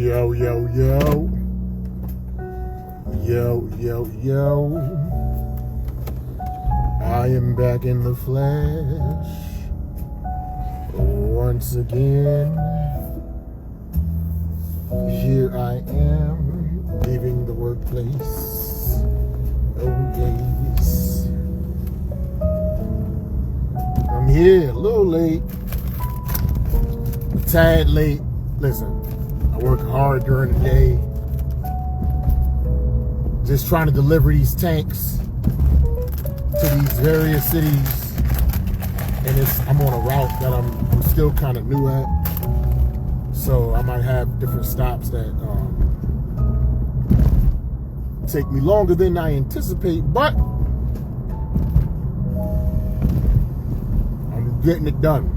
Yo, yo, yo. Yo, yo, yo. I am back in the flesh once again. Here I am, leaving the workplace. Oh, yes. I'm here, a little late. A tad late. Listen, I work hard during the day. Just trying to deliver these tanks to these various cities. And I'm on a route that I'm still kind of new at. So I might have different stops that take me longer than I anticipate, but I'm getting it done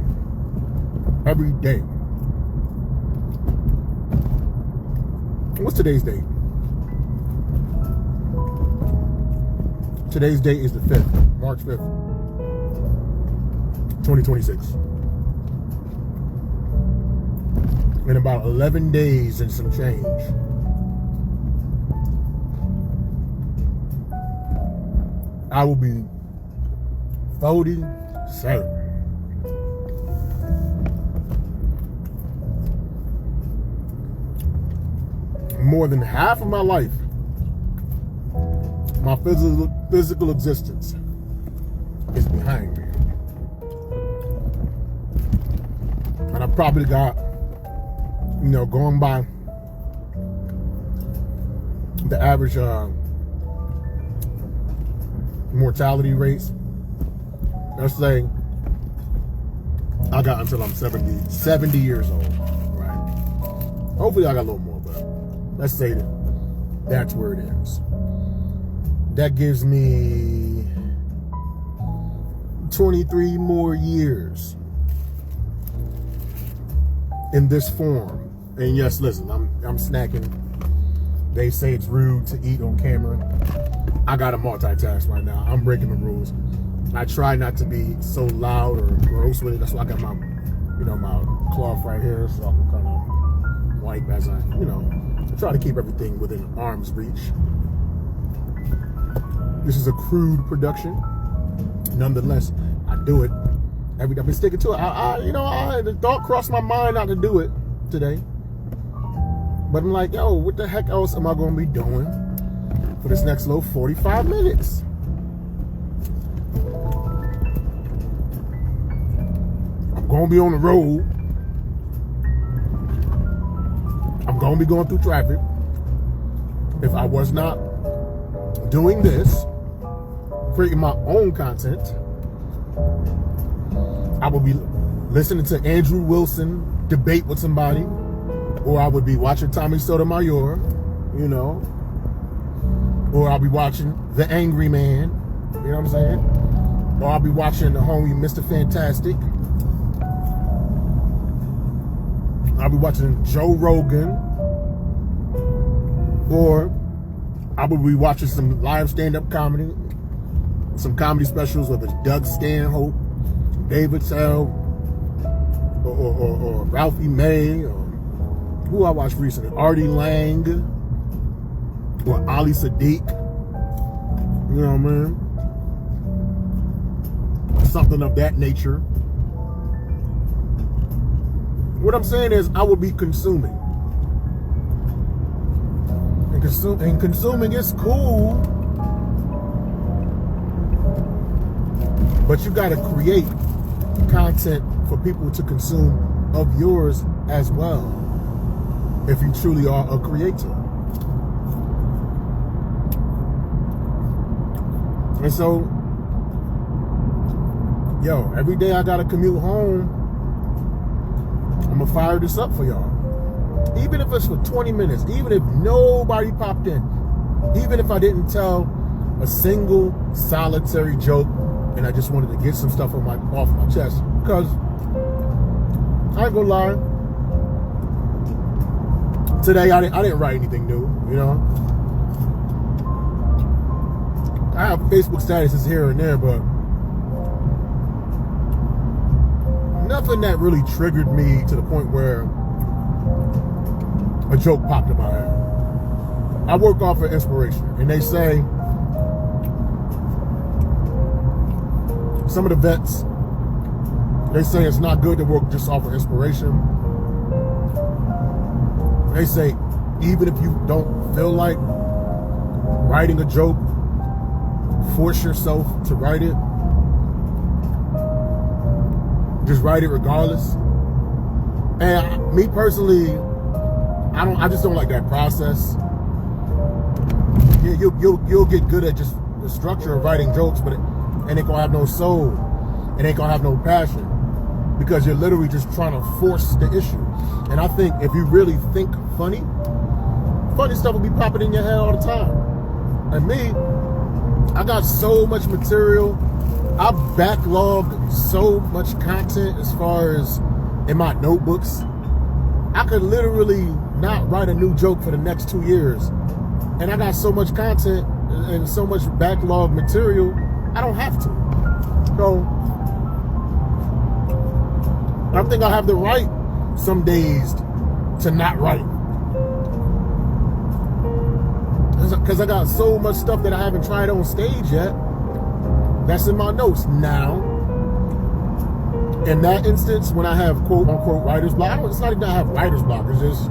every day. What's today's date? Today's date is the 5th, March 5th, 2026. In about 11 days and some change, I will be 47. More than half of my life, my physical existence is behind me. And I probably got, going by the average mortality rates, let's say I got until I'm 70 years old, right? Hopefully I got a little more, but let's say that's where it is. That gives me 23 more years in this form. And yes, listen, I'm snacking. They say it's rude to eat on camera. I gotta multitask right now. I'm breaking the rules. I try not to be so loud or gross with it. That's why I got my, my cloth right here, so I can kind of wipe as I try to keep everything within arm's reach. This is a crude production. Nonetheless, I do it every day. I've been sticking to it. The thought crossed my mind not to do it today. But I'm like, yo, what the heck else am I going to be doing for this next little 45 minutes? I'm going to be on the road. I'm going to be going through traffic. If I was not doing this, creating my own content, I would be listening to Andrew Wilson debate with somebody, or I would be watching Tommy Sotomayor, or I'll be watching The Angry Man, you know what I'm saying? Or I'll be watching the homie Mr. Fantastic. I'll be watching Joe Rogan, or I will be watching some live stand-up comedy, some comedy specials, whether it's Doug Stanhope, David Tell, or Ralphie May, or who I watched recently, Artie Lang, or Ali Sadiq. You know what I mean? Something of that nature. What I'm saying is, I will be consuming. And consuming is cool, but you got to create content for people to consume of yours as well, if you truly are a creator. And so, every day I got to commute home, I'm going to fire this up for y'all. Even if it's for 20 minutes, even if nobody popped in, even if I didn't tell a single solitary joke and I just wanted to get some stuff off my chest. Because I ain't gonna lie, today I didn't write anything new, I have Facebook statuses here and there, but nothing that really triggered me to the point where a joke popped in my head. I work off of inspiration, and they say some of the vets, they say it's not good to work just off of inspiration. They say even if you don't feel like writing a joke, force yourself to write it. Just write it regardless. And me personally, I just don't like that process. Yeah, you'll get good at just the structure of writing jokes, but it ain't gonna have no soul. It ain't gonna have no passion, because you're literally just trying to force the issue. And I think if you really think funny stuff will be popping in your head all the time. And me, I got so much material. I backlogged so much content as far as in my notebooks. I could literally not write a new joke for the next 2 years. And I got so much content and so much backlog material, I don't have to. So I think I have the right some days to not write. Because I got so much stuff that I haven't tried on stage yet that's in my notes. Now, in that instance, when I have quote unquote writer's block, it's not even that I have writer's block, it's just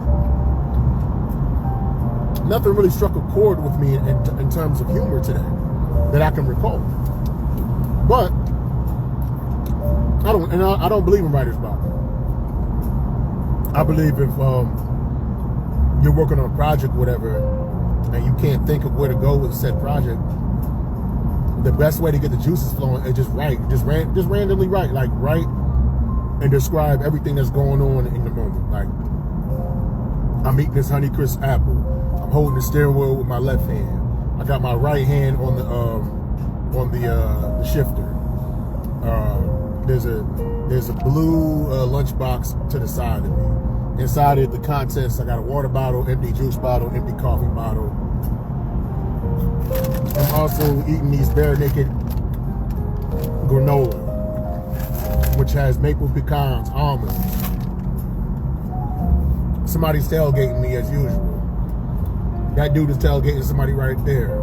nothing really struck a chord with me in terms of humor today that I can recall. But I don't believe in writer's block. I believe if you're working on a project, whatever, and you can't think of where to go with said project, the best way to get the juices flowing is just write. Just randomly write. Like, write and describe everything that's going on in the moment. Like, I'm eating this Honeycrisp apple. I'm holding the steering wheel with my left hand. I got my right hand on the shifter. There's a blue lunchbox to the side of me. Inside of the contents, I got a water bottle, empty juice bottle, empty coffee bottle. I'm also eating these Bare Naked granola, which has maple pecans, almonds. Somebody's tailgating me as usual. That dude is tailgating somebody right there.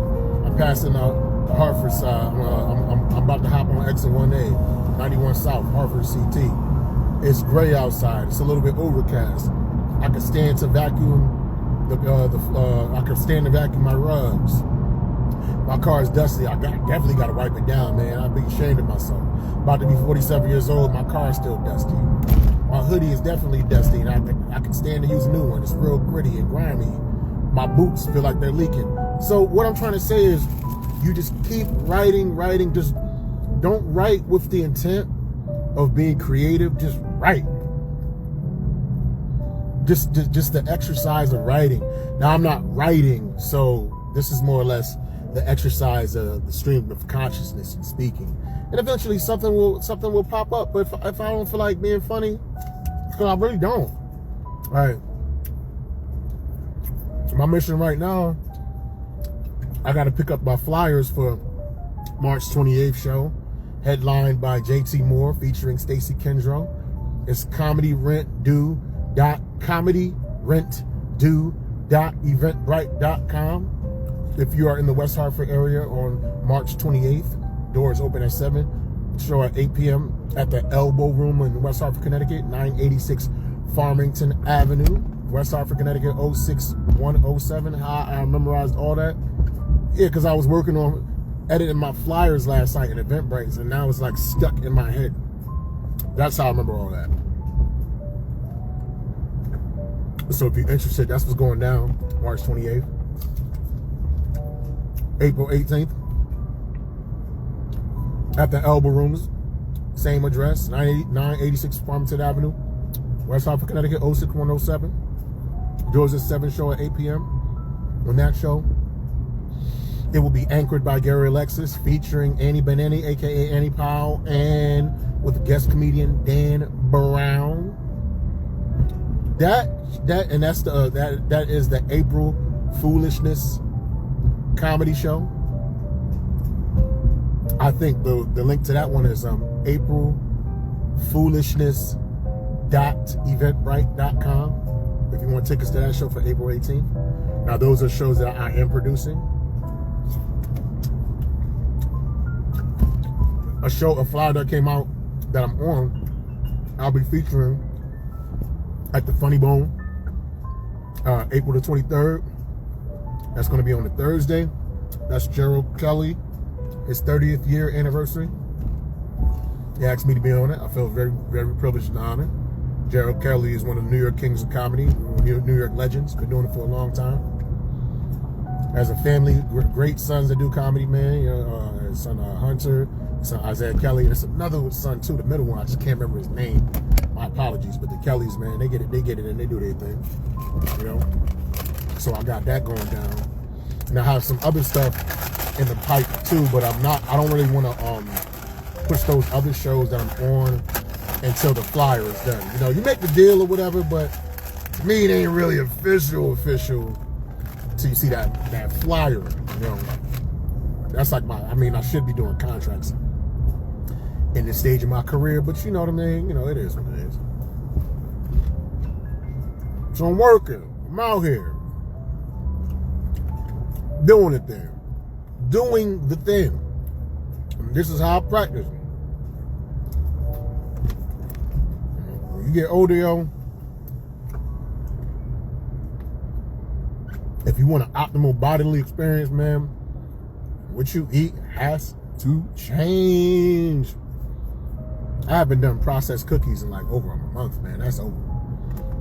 I'm passing out the Hartford side. I'm about to hop on exit 1A, 91 South, Hartford CT. It's gray outside. It's a little bit overcast. I can stand to vacuum I can stand to vacuum my rugs. My car is dusty. I definitely got to wipe it down, man. I'd be ashamed of myself. About to be 47 years old. My car is still dusty. My hoodie is definitely dusty, and I can stand to use a new one. It's real gritty and grimy. My boots feel like they're leaking. So what I'm trying to say is, you just keep writing. Just don't write with the intent of being creative. Just write. Just the exercise of writing. Now, I'm not writing, so this is more or less the exercise of the stream of consciousness and speaking. And eventually something will pop up. But if I don't feel like being funny, because I really don't. All right. My mission right now, I got to pick up my flyers for March 28th show, headlined by JT Moore featuring Stacey Kendro. It's comedyrentdo.eventbrite.com. If you are in the West Hartford area on March 28th, doors open at 7, show at 8 p.m. at the Elbow Room in West Hartford, Connecticut, 986 Farmington Avenue, West Hartford, Connecticut, 06107. I memorized all that. Yeah, because I was working on editing my flyers last night in Eventbrite, and now it's like stuck in my head. That's how I remember all that. So if you're interested, that's what's going down March 28th. April 18th at the Elbow Rooms, same address, 986 Farmington Avenue, West Hartford, Connecticut, 06107. Doors at 7, show at 8 p.m. On that show, it will be anchored by Gary Alexis, featuring Annie Benani, aka Annie Powell, and with guest comedian Dan Brown. That is the April Foolishness comedy show. I think the link to that one is aprilfoolishness.eventbrite.com. if you want tickets to that show for April 18th. Now, those are shows that I am producing. A flyer that came out that I'm on, I'll be featuring at the Funny Bone, April the 23rd. That's going to be on a Thursday. That's Gerald Kelly, his 30th year anniversary. He asked me to be on it. I feel very, very privileged and honored. Gerald Kelly is one of the New York Kings of Comedy, New York legends. Been doing it for a long time. As a family, we're great sons that do comedy, man. His son Hunter, his son Isaiah Kelly, and there's another son too, the middle one. I just can't remember his name. My apologies, but the Kellys, man, they get it, and they do their thing. You know. So I got that going down, and I have some other stuff in the pipe too. But I don't really want to push those other shows that I'm on until the flyer is done. You know, you make the deal or whatever, but to me, it ain't really official till you see that flyer. You know, that's like I should be doing contracts in this stage of my career, but you know what I mean. You know, it is what it is. So I'm working. I'm out here doing it there, doing the thing. And this is how I practice. When you get older, yo, if you want an optimal bodily experience, man, what you eat has to change. I haven't done processed cookies in like over a month, man. That's over.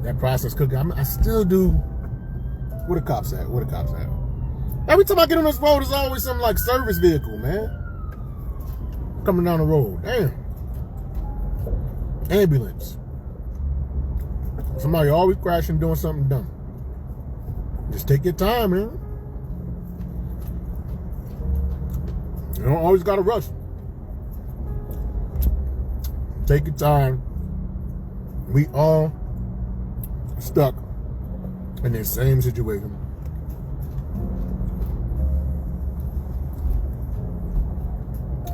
That processed cookie, I still do. Where the cops at? Every time I get on this road, there's always some like service vehicle, man, coming down the road. Damn. Ambulance. Somebody always crashing, doing something dumb. Just take your time, man. You don't always gotta rush. Take your time. We all stuck in the same situation.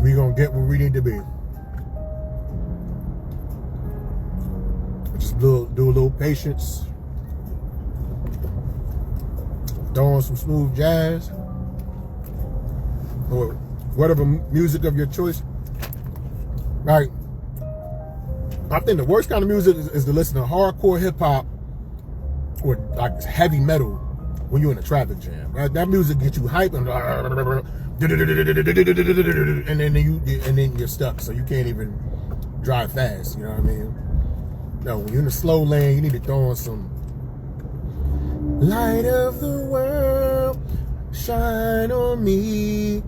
We gonna get where we need to be. Just do a little patience. Throw on some smooth jazz or whatever music of your choice. Right. I think the worst kind of music is to listen to hardcore hip hop or like heavy metal when you're in a traffic jam. Right? That music gets you hyped and then you're stuck, so you can't even drive fast. You know what I mean? No, when you're in the slow lane, you need to throw on some light of the world, shine on me.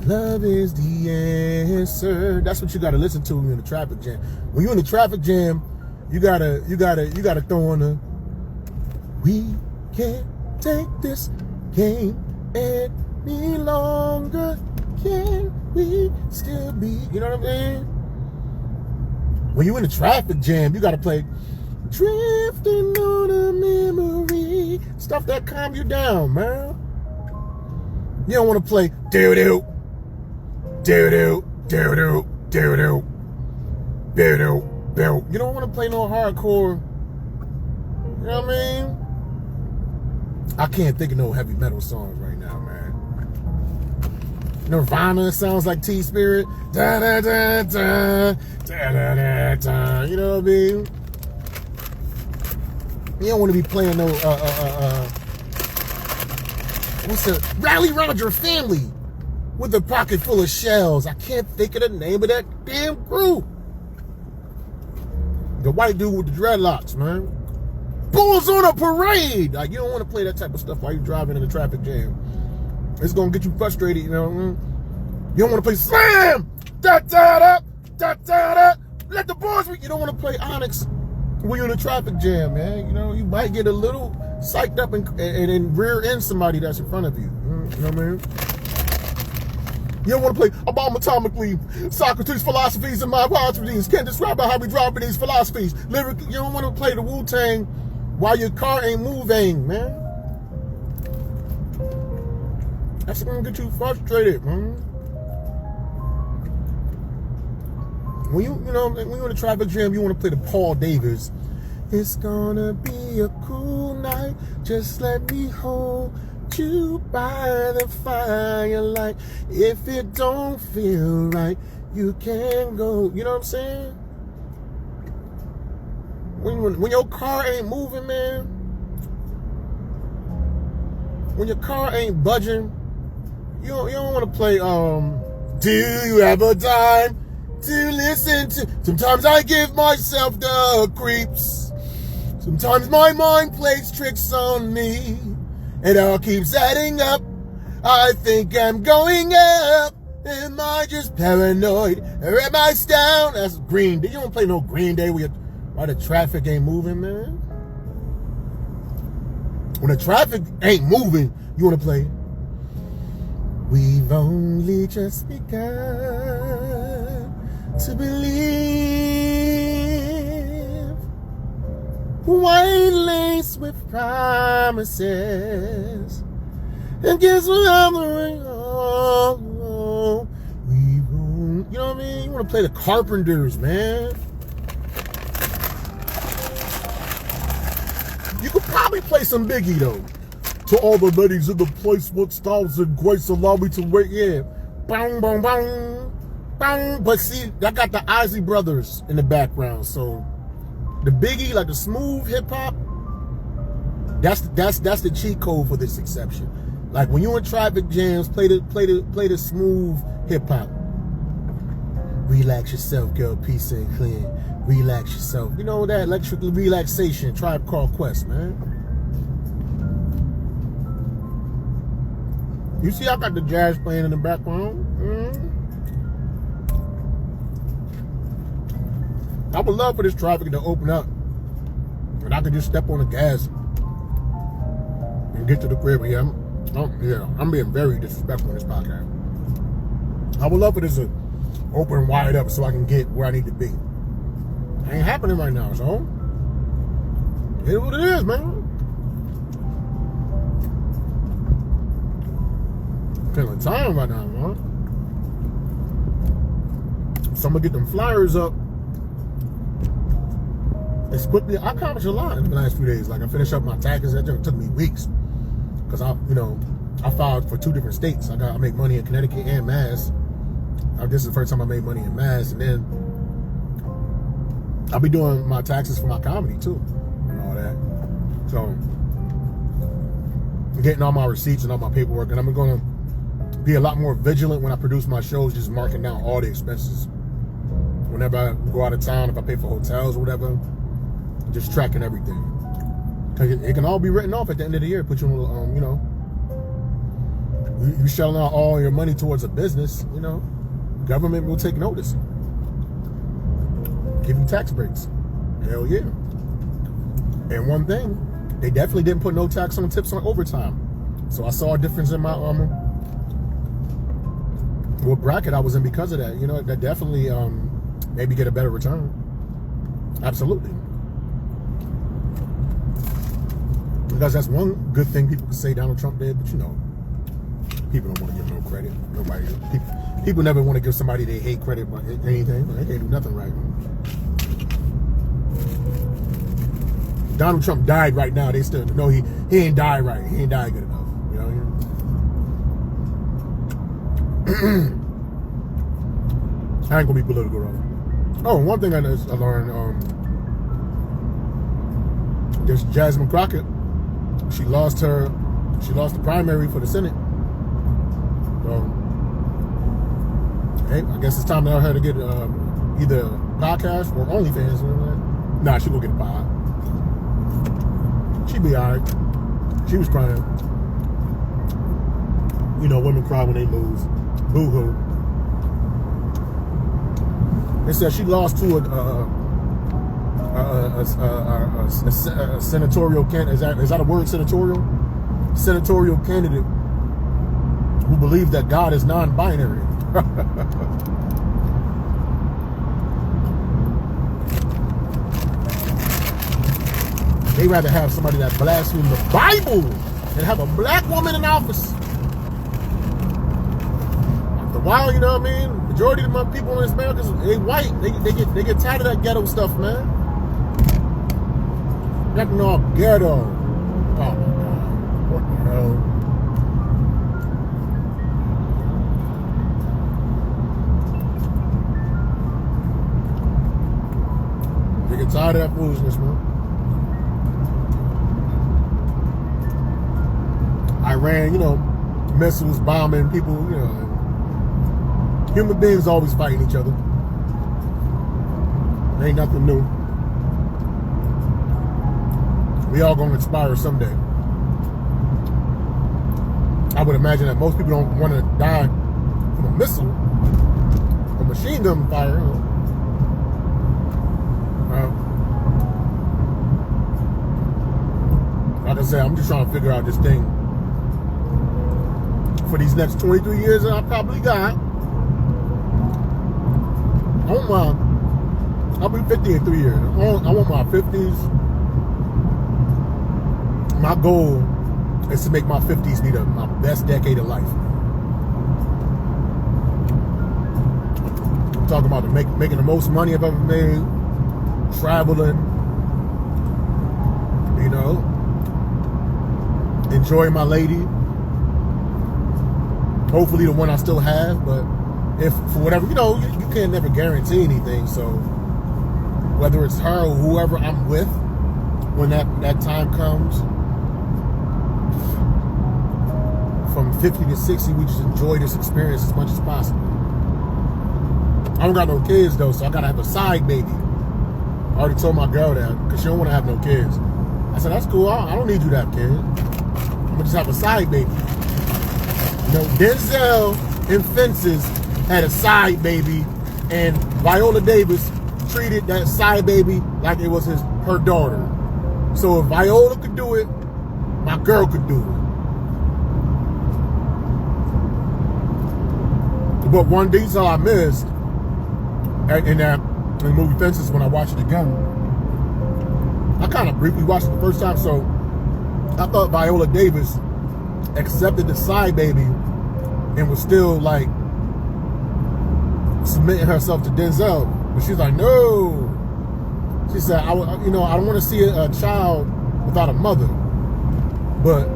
Love is the answer. That's what you gotta listen to when you're in the traffic jam. When you're in the traffic jam, you gotta throw on the "We can't take this game any longer. Can we still be?" You know what I mean? When you're in a traffic jam, you gotta play "Drifting on a Memory," stuff that calm you down, man. You don't want to play "Do-do, do-do, do-do, do-do, do-do, do." You don't want to play no hardcore. You know what I mean? I can't think of no heavy metal songs right now, man. Nirvana sounds like T-Spirit. Da da da da da da da da. You know what I mean? You don't want to be playing no what's the "Rally Round Your Family" with a pocket full of shells. I can't think of the name of that damn group. The white dude with the dreadlocks, man. Bulls on a Parade. Like, you don't want to play that type of stuff while you're driving in a traffic jam. It's gonna get you frustrated, you know. You don't want to play "Slam, da da da da da da, let the boys." You don't want to play Onyx when you're in a traffic jam, man. You know, you might get a little psyched up and then rear end somebody that's in front of you. You know what I mean? You don't want to play "A Bomb Atomically," Socrates' philosophies and my hypotheses can't describe how we drop in these philosophies. Lyrically, you don't want to play the Wu-Tang while your car ain't moving, man. That's gonna get you frustrated, man. When you're in a traffic jam, you want to play the Paul Davis. It's gonna be a cool Just let me hold you by the firelight. If it don't feel right, you can go. You know what I'm saying? When your car ain't moving, man, when your car ain't budging, you don't want to play, do you have a time to listen to? Sometimes I give myself the creeps. Sometimes my mind plays tricks on me. It all keeps adding up. I think I'm going up. Am I just paranoid? Or am I down? That's Green Day. You don't play no Green Day while the traffic ain't moving, man. When the traffic ain't moving, you want to play. We've only just begun to believe. White lace with promises. And guess what I'm doing? Oh, we've only, you know what I mean? You want to play the Carpenters, man. You could probably play some Biggie, though. To all the ladies in the place, what styles and grace allow me to wait, yeah. Bang, bang, bang, bang. But see, I got the Isley Brothers in the background, so the Biggie, like the smooth hip hop, that's the cheat code for this exception. Like when you in traffic jams, play the smooth hip hop. Relax yourself, girl, peace and clean. Relax yourself. You know that electric relaxation, Tribe Called Quest, man. You see, I got the jazz playing in the background. I would love for this traffic to open up, and I could just step on the gas and get to the crib. Yeah, I'm being very disrespectful in this podcast. I would love for this to open wide up so I can get where I need to be. It ain't happening right now, so it is what it is, man. Feeling time right now, man. So I'm gonna get them flyers up as quickly. I accomplished a lot in the last few days. Like I finished up my taxes. That took me weeks because I filed for 2 different states. I make money in Connecticut and Mass. This is the first time I made money in Mass, and then I'll be doing my taxes for my comedy too, and all that. So I'm getting all my receipts and all my paperwork, and I'm gonna be a lot more vigilant when I produce my shows, just marking down all the expenses. Whenever I go out of town, if I pay for hotels or whatever, just tracking everything. Because it can all be written off at the end of the year. Put you on, you shelling out all your money towards a business, government will take notice. Give you tax breaks. Hell yeah. And one thing, they definitely didn't put no tax on tips on overtime. So I saw a difference in my what bracket I was in because of that. That definitely maybe get a better return. Absolutely. Because that's one good thing people can say Donald Trump did, but people don't want to give no credit. People never want to give somebody they hate credit for anything. They can't do nothing right. Donald Trump died right now. They still know he ain't died right. He ain't died good enough. I ain't gonna be political, right? Oh, one thing I learned, there's Jasmine Crockett. She lost the primary for the Senate. So, hey, I guess it's time for her to get either podcast or OnlyFans. Nah, she gonna get a pod. She be alright. She was crying. Women cry when they lose. Boo-hoo. They said she lost to a senatorial candidate. Is that a word, senatorial? Senatorial candidate who believed that God is non-binary. They rather have somebody that blasphemes the Bible than have a black woman in office. After a while, majority of my people in America, they white. They get tired of that ghetto stuff, man. Nothing all ghetto. Oh my God. They get tired of that foolishness, man. Iran, missiles bombing people, Human beings always fighting each other. Ain't nothing new. We all gonna expire someday. I would imagine that most people don't want to die from a missile, a machine gun fire. Like I said, I'm just trying to figure out this thing for these next 23 years that I probably got. I'll be 50 in 3 years. I want my 50s. My goal is to make my 50s be my best decade of life. I'm talking about making the most money I've ever made, traveling, enjoying my lady. Hopefully the one I still have, but if for whatever, you can't never guarantee anything. So whether it's her or whoever I'm with when that time comes, from 50 to 60, we just enjoy this experience as much as possible. I don't got no kids though, so I gotta have a side baby. I already told my girl that, because she don't want to have no kids. I said, that's cool, I don't need you to have kids. I'm gonna just have a side baby. Denzel in Fences had a side baby, and Viola Davis treated that side baby like it was her daughter. So if Viola could do it, my girl could do it. But one detail I missed in the movie Fences when I watched it again, I kind of briefly watched it the first time, so I thought Viola Davis accepted the side baby and was still like submitting herself to Denzel, but she's like, no. She said, I don't want to see a child without a mother, but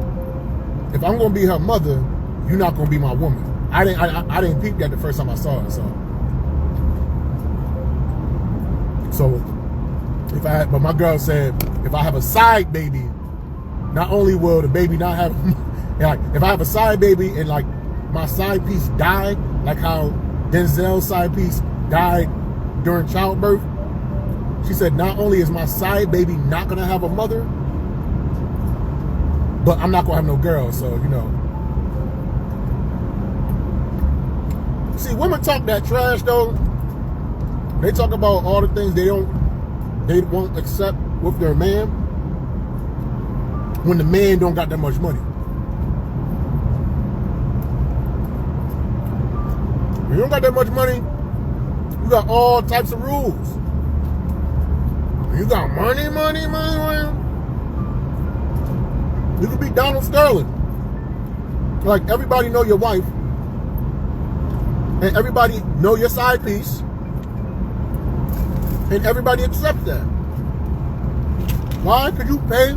if I'm going to be her mother, you're not going to be my woman. I didn't peep that the first time I saw it, so but my girl said, if I have a side baby, not only will the baby not have, like, if I have a side baby and like my side piece died, like how Denzel's side piece died during childbirth, she said, not only is my side baby not gonna have a mother, but I'm not gonna have no girl. So, see, women talk that trash though. They talk about all the things they won't accept with their man when the man don't got that much money. When you don't got that much money, you got all types of rules. When you got money. You could be Donald Sterling. Like, everybody know your wife, and everybody know your side piece, and everybody accept that. Why? Because you pay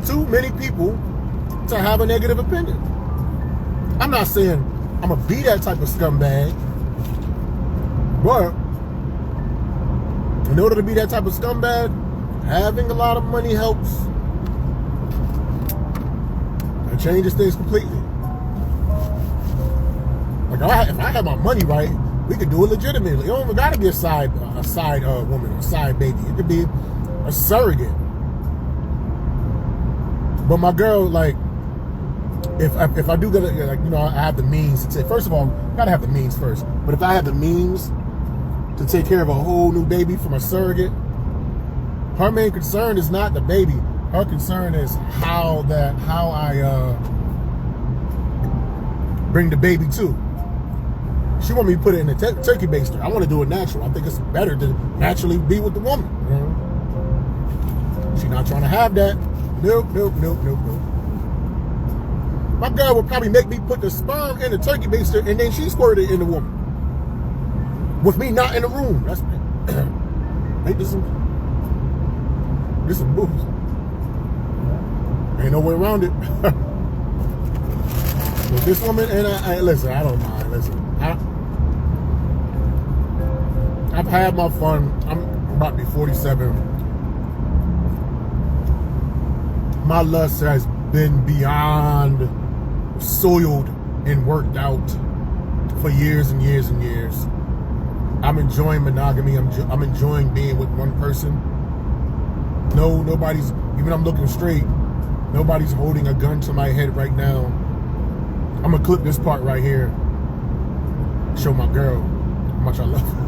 too many people to have a negative opinion. I'm not saying I'm going to be that type of scumbag, but in order to be that type of scumbag, having a lot of money helps. It changes things completely. Like, if I had my money right, we could do it legitimately. It don't even got to be a side woman or a side baby. It could be a surrogate. But my girl, like, if I do get I have the means to take. First of all, gotta have the means first. But if I have the means to take care of a whole new baby from a surrogate, her main concern is not the baby. Her concern is how I bring the baby to. She want me to put it in a turkey baster. I want to do it natural. I think it's better to naturally be with the woman. She's not trying to have that. Nope. My girl would probably make me put the sperm in the turkey baster and then she squirted it in the woman. With me not in the room. That's ain't this some moves. Ain't no way around it. But this woman, and I listen, I don't mind. Listen, I've had my fun. I'm about to be 47. My lust has been beyond soiled and worked out for years and years and years. I'm enjoying monogamy. I'm enjoying being with one person. No, nobody's, even I'm looking straight, nobody's holding a gun to my head right now. I'm gonna clip this part right here. Show my girl how much I love her.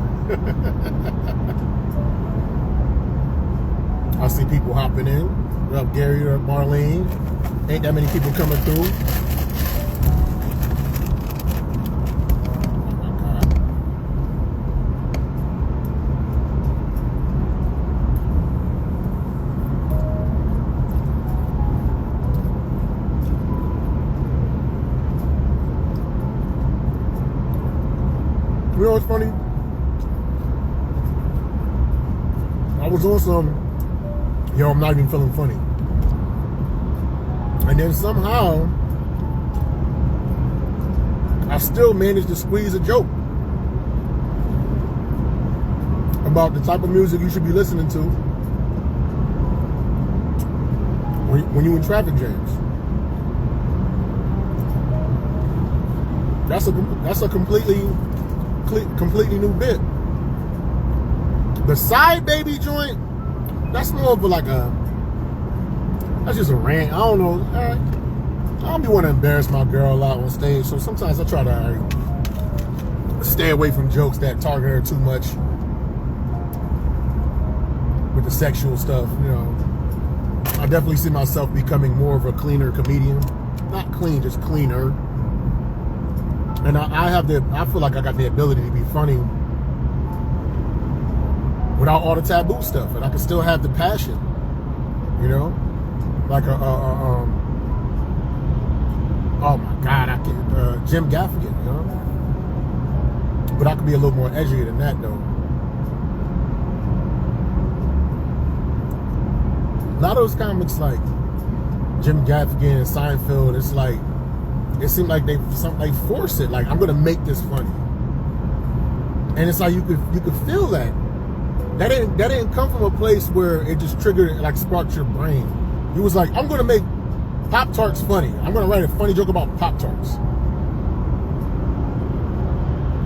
I see people hopping in. What up, Gary or Marlene? Ain't that many people coming through. You know what's funny? I was on some, yo, I'm not even feeling funny. And then somehow, I still managed to squeeze a joke about the type of music you should be listening to when you're in traffic jams. That's a completely new bit. The side baby joint, that's more of that's just a rant. I don't know. I don't be want to embarrass my girl a lot on stage, so sometimes I try to stay away from jokes that target her too much with the sexual stuff. You know, I definitely see myself becoming more of a cleaner comedian. Not clean, just cleaner. And I feel like I got the ability to be funny without all the taboo stuff, and I can still have the passion, you know, like oh my God, I can Jim Gaffigan, you know, but I could be a little more edgier than that though. A lot of those comics like Jim Gaffigan and Seinfeld, it's like, it seemed like they force it. Like, I'm gonna make this funny, and it's like you could feel that. That didn't come from a place where it just triggered, like sparked your brain. It was like, I'm gonna make Pop-Tarts funny. I'm gonna write a funny joke about Pop-Tarts.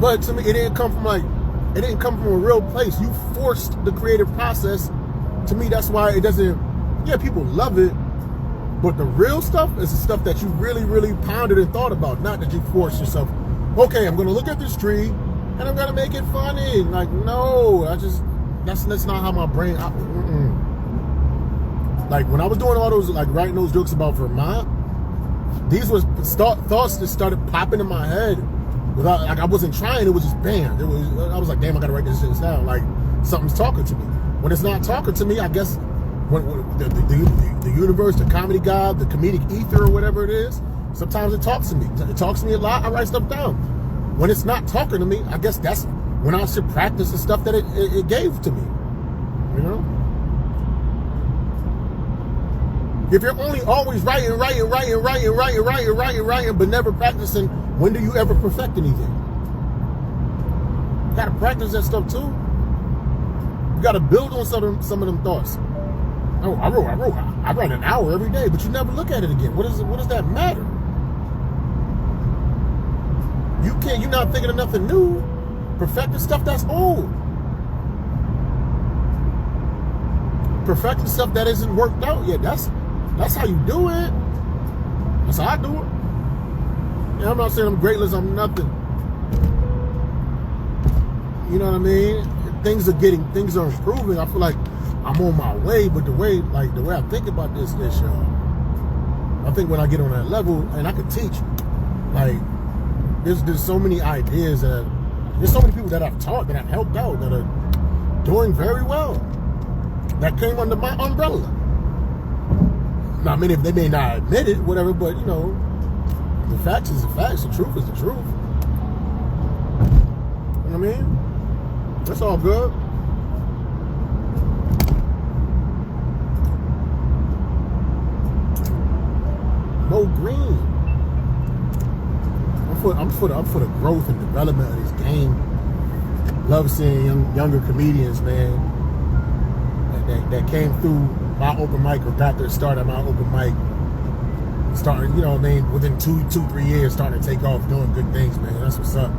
But to me, it didn't come from a real place. You forced the creative process. To me, that's why it doesn't. Yeah, people love it. But the real stuff is the stuff that you really, really pondered and thought about, not that you forced yourself. Okay, I'm gonna look at this tree and I'm gonna make it funny. Like, no, that's not how my brain. Like when I was doing all those, like writing those jokes about Vermont, these was thoughts that started popping in my head without, like I wasn't trying. It was just bam. I was like, damn, I gotta write this shit down. Like something's talking to me. When it's not talking to me, I guess. When the universe, the comedy god, the comedic ether or whatever it is, sometimes it talks to me. It talks to me a lot. I write stuff down. When it's not talking to me, I guess that's when I should practice the stuff that it gave to me. You know? If you're only always writing, but never practicing, when do you ever perfect anything? You gotta practice that stuff too. You gotta build on some of them thoughts. Oh, I write an hour every day, but you never look at it again. What does that matter? You're not thinking of nothing new. Perfecting stuff that's old. Perfecting stuff that isn't worked out yet. That's how you do it. That's how I do it. And I'm not saying I'm greatless, I'm nothing. You know what I mean? Things are improving. I feel like I'm on my way, but the way I think about this, y'all, I think when I get on that level, and I could teach, like, there's so many ideas there's so many people that I've taught, that I've helped out, that are doing very well, that came under my umbrella. Now, many of they may not admit it, whatever, but you know, the facts is the facts, the truth is the truth. You know what I mean? That's all good. Mo Green. for the growth and development of this game. Love seeing younger comedians, man, that came through my open mic or got their start at my open mic. Starting, you know what I mean, within 2-3 years, starting to take off, doing good things, man. That's what's up.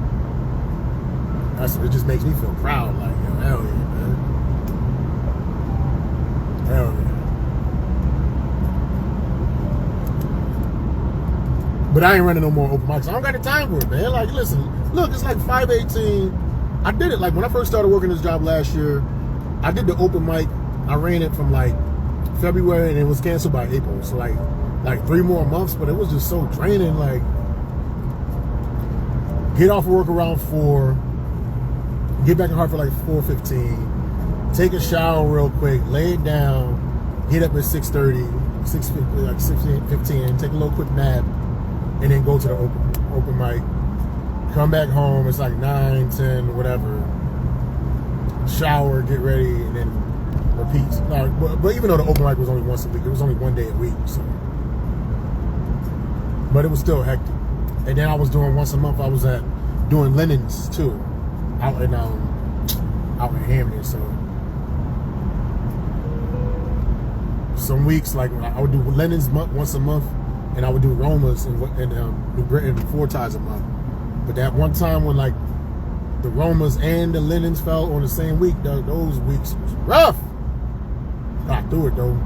It just makes me feel proud. Like, yo, hell yeah, man. Hell yeah. But I ain't running no more open mics. I don't got the time for it, man. Like, listen, look, it's like 5:18. I did it, like, when I first started working this job last year, I did the open mic. I ran it from, like, February, and it was canceled by April. So, like 3 more months, but it was just so draining. Like, get off of work around 4, get back in Hartford like 4:15, take a shower real quick, lay it down, get up at 6:30, 6:50, like 6:15, take a little quick nap, and then go to the open mic. Come back home, it's like 9, 10, whatever. Shower, get ready, and then repeat. No, but even though the open mic was only once a week, it was only 1 day a week, so. But it was still hectic. And then I was doing once a month, I was doing linens too, out in Hampton. So some weeks, like, I would do linens once a month, and I would do Romas in New Britain 4 times a month. But that one time when, like, the Romas and the linens fell on the same week, those weeks was rough. Got through it though.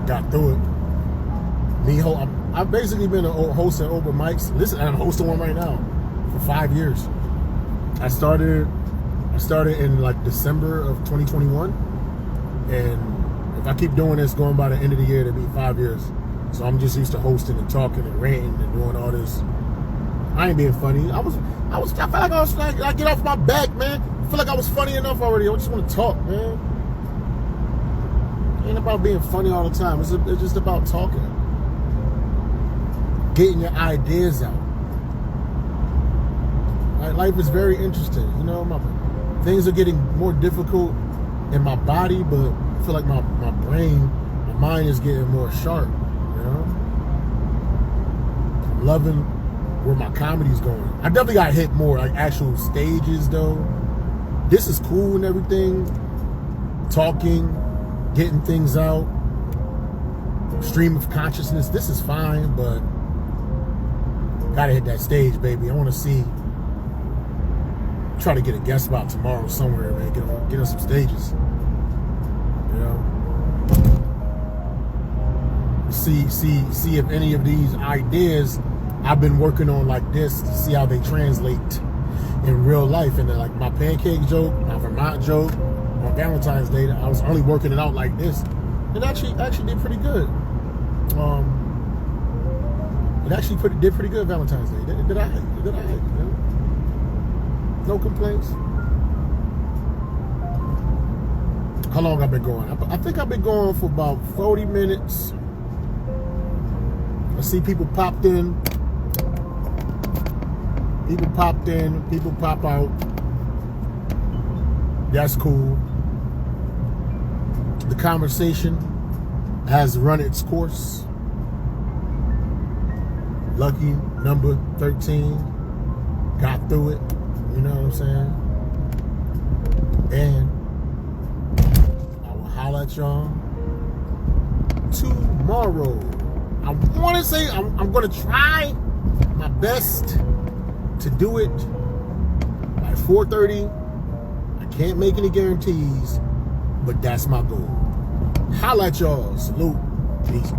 Got through it. I've basically been hosting open mics. Listen, I'm hosting one right now for 5 years. I started in like December of 2021, and if I keep doing this, going by the end of the year, it'll be 5 years. So I'm just used to hosting and talking and ranting and doing all this. I ain't being funny. I felt like I was like, get off my back, man. I feel like I was funny enough already. I just want to talk, man. It ain't about being funny all the time. It's just about talking. Getting your ideas out. Like, life is very interesting. You know, things are getting more difficult in my body, but I feel like my brain, my mind is getting more sharp. You know, I'm loving where my comedy's going. I definitely got hit more, like, actual stages though. This is cool and everything. Talking, getting things out, stream of consciousness. This is fine, but gotta hit that stage, baby. I want to try to get a guest spot tomorrow somewhere, man. Get on some stages. You know, see if any of these ideas I've been working on like this, to see how they translate in real life. And then, like, my pancake joke, my Vermont joke on Valentine's Day, I was only working it out like this. It actually did pretty good. It actually did pretty good Valentine's Day. Did I? You know? No complaints. How long I've been going? I think I've been going for about 40 minutes. I see people popped in. People popped in. People pop out. That's cool. The conversation has run its course. Lucky number 13. Got through it. You know what I'm saying? And I will holler at y'all tomorrow. I want to say I'm going to try my best to do it by 4:30. I can't make any guarantees, but that's my goal. Holla at y'all. Salute. Peace.